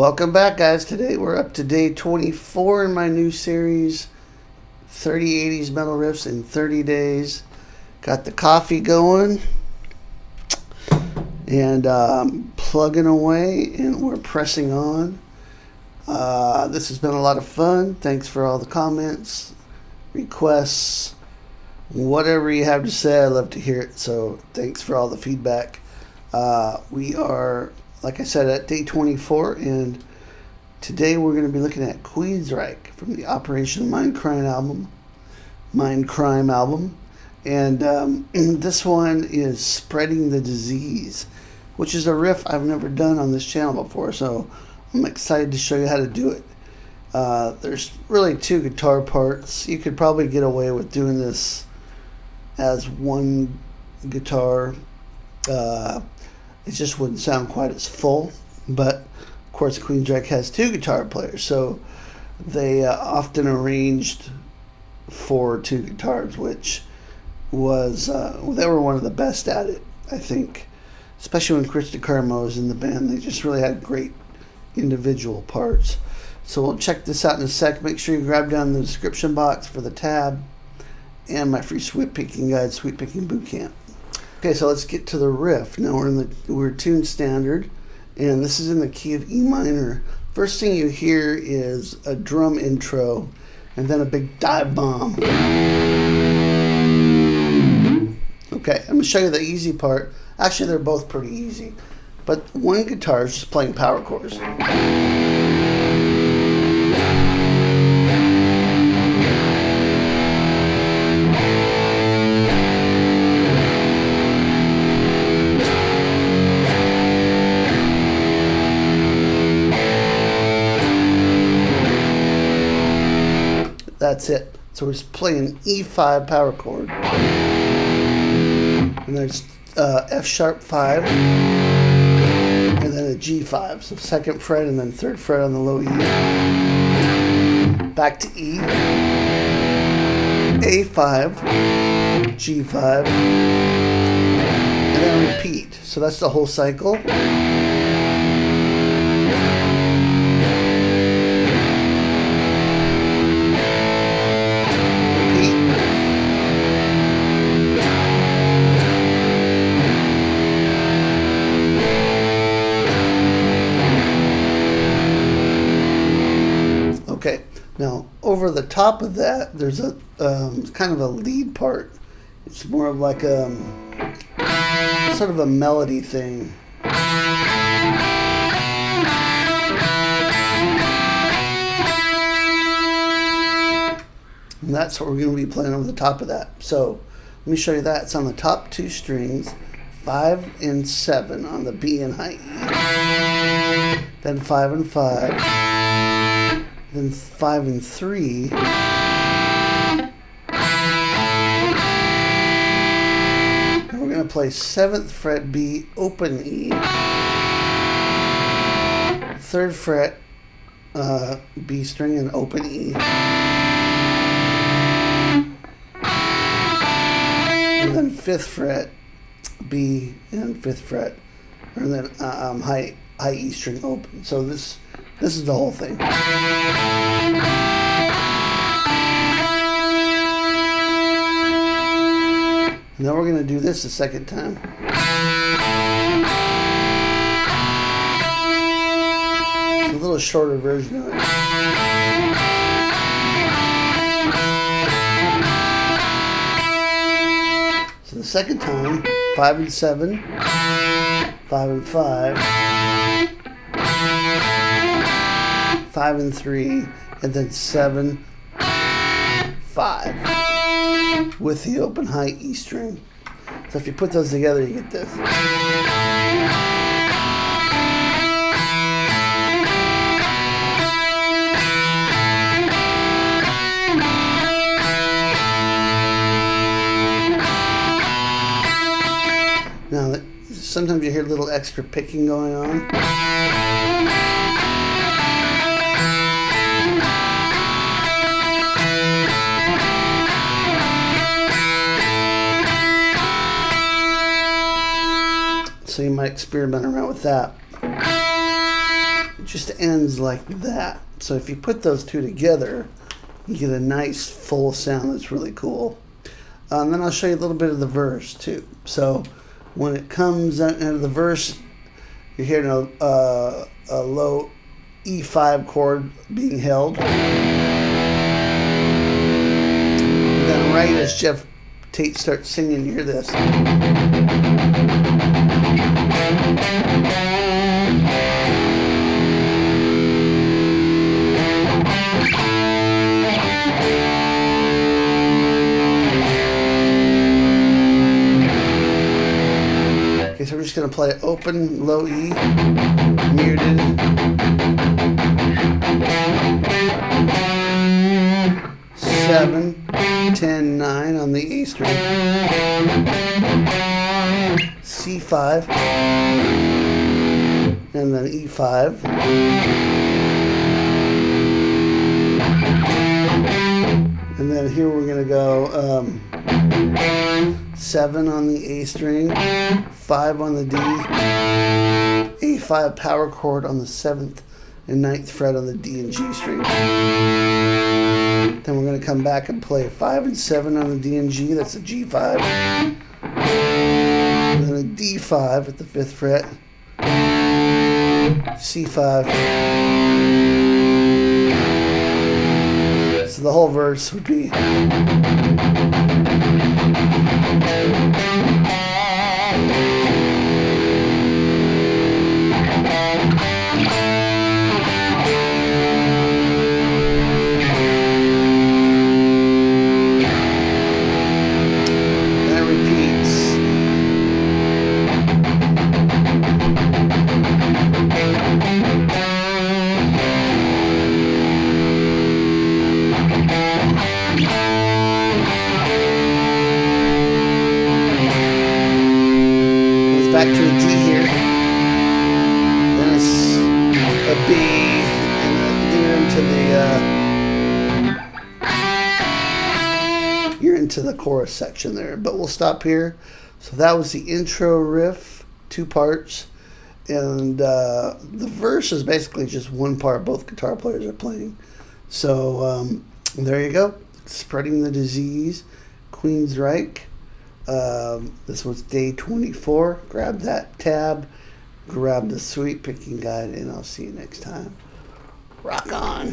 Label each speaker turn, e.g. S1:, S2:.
S1: Welcome back, guys. Today we're up to day 24 in my new series, 30 80s Metal Riffs in 30 days. Got the coffee going and plugging away, and we're pressing on. This has been a lot of fun. Thanks for all the comments, requests, whatever you have to say. I love to hear it, so thanks for all the feedback. We are, like I said, at day 24, and today we're going to be looking at Queensryche from the Operation Mindcrime album. And this one is Spreading the Disease, which is a riff I've never done on this channel before, so I'm excited to show you how to do it. There's really two guitar parts. You could probably get away with doing this as one guitar. It just wouldn't sound quite as full, but of course Queensryche has two guitar players, so they often arranged for two guitars, which was they were one of the best at it, I think, especially when Chris DeGarmo was in the band. They just really had great individual parts. So we'll check this out in a sec. Make sure you grab down the description box for the tab and my free sweep picking guide, Sweep Picking Bootcamp. Okay, so let's get to the riff. Now we're tuned standard, and this is in the key of E minor. First thing you hear is a drum intro, and then a big dive bomb. Okay, I'm gonna show you the easy part. Actually, they're both pretty easy, but one guitar is just playing power chords. That's it. So we're just playing an E5 power chord. And there's F sharp 5. And then a G5. So second fret and then third fret on the low E. Back to E. A5. G5. And then repeat. So that's the whole cycle. Okay, now over the top of that, there's a kind of a lead part. It's more of like a sort of a melody thing. And that's what we're going to be playing over the top of that. So let me show you that. It's on the top two strings, 5 and 7 on the B and high E. Then 5 and 5. Then 5 and 3, and we're going to play 7th fret B, open E, 3rd fret B string and open E, and then 5th fret B and 5th fret, and then high E string open. So this is the whole thing. And then we're going to do this a second time. It's a little shorter version of it. So the second time, 5 and 7, 5 and 5. 5 and 3, and then 7, 5 with the open high E string. So if you put those together, you get this. Now, sometimes you hear a little extra picking going on. So you might experiment around with that. just ends like that. So if you put those two together, you get a nice full sound that's really cool. And then I'll show you a little bit of the verse too. So when it comes into the verse, you're hearing a low E5 chord being held. And then right as Geoff Tate starts singing, you hear this. Okay, so we're just going to play open, low E, muted. Seven, 10, 9 on the A string. C5. And then E5. And then here we're going to go 7 on the A string, 5 on the D, A5 power chord on the 7th and 9th fret on the D and G string. Then we're going to come back and play 5 and 7 on the D and G, that's a G5. And then a D5 at the 5th fret, C5. So the whole verse would be back to a D here, then it's a B, and then you're into the chorus section there. But we'll stop here. So that was the intro riff, 2 parts, and the verse is basically just 1 part. Both guitar players are playing. So there you go, Spreading the Disease, Queensryche. This was day 24. Grab that tab, grab the sweet picking guide, and I'll see you next time. Rock on.